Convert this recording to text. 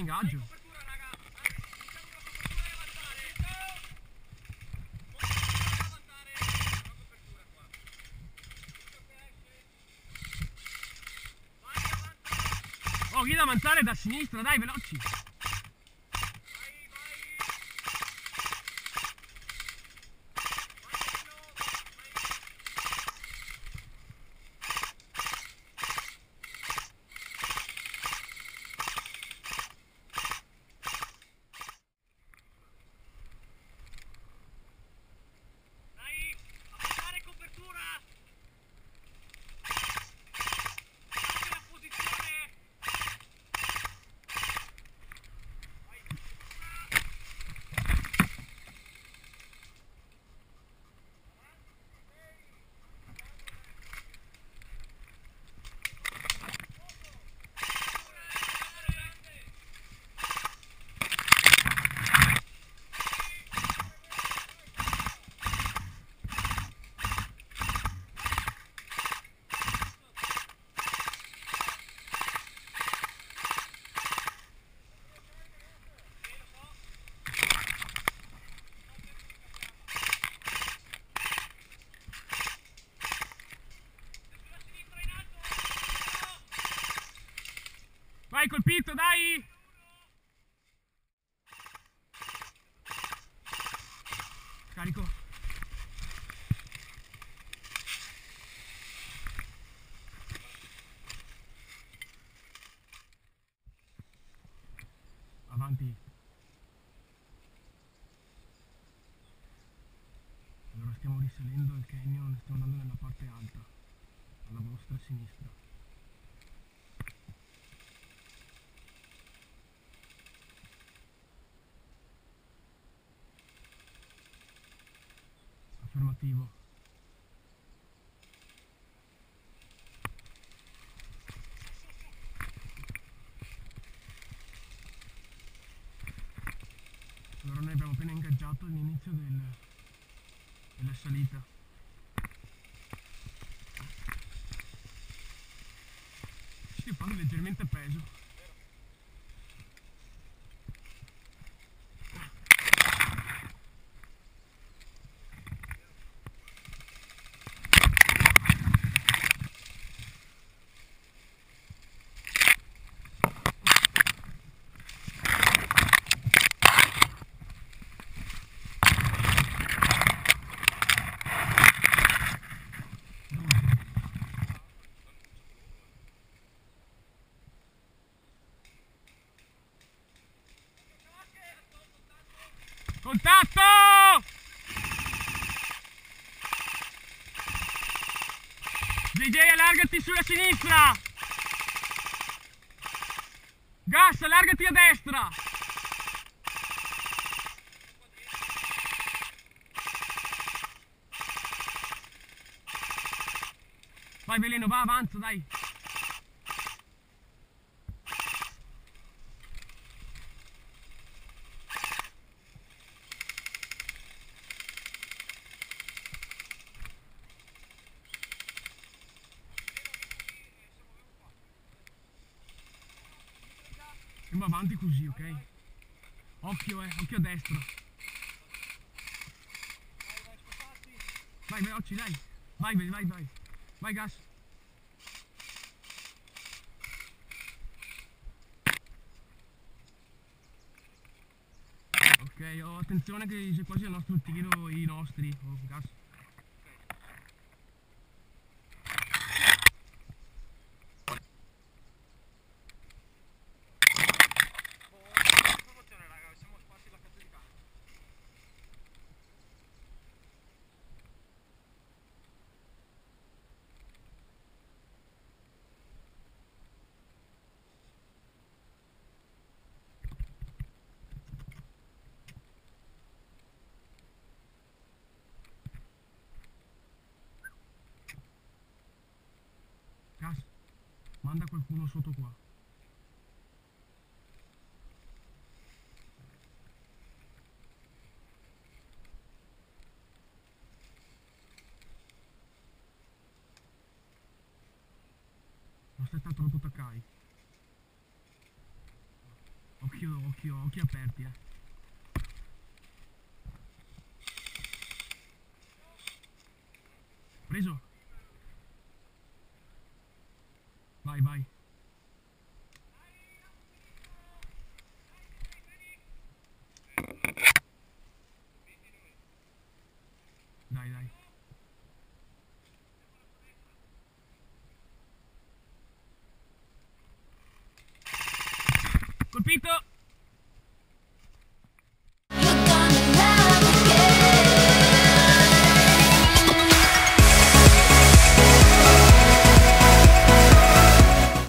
ingaggio. Oh, chi da avanzare da sinistra, dai, veloci. Vai, colpito, dai! Carico. Avanti. Allora stiamo risalendo il canyon e stiamo andando nella parte alta, alla vostra sinistra. Affermativo. Allora noi abbiamo appena ingaggiato l'inizio della salita. Sto fanno leggermente peso. Contatto! JJ, allargati sulla sinistra! Gas, allargati a destra! Vai Veleno, va, avanza, dai! Andiamo avanti così, ok? Occhio a destra. Vai veloci, dai. Vai. Vai gas. Ok, oh, attenzione che c'è quasi il nostro tiro, i nostri. Oh, gas. Gas, manda qualcuno sotto qua. Non stai troppo Takai. Ok, occhio aperti, Preso? Vai, vai. Dai, dai. Colpito!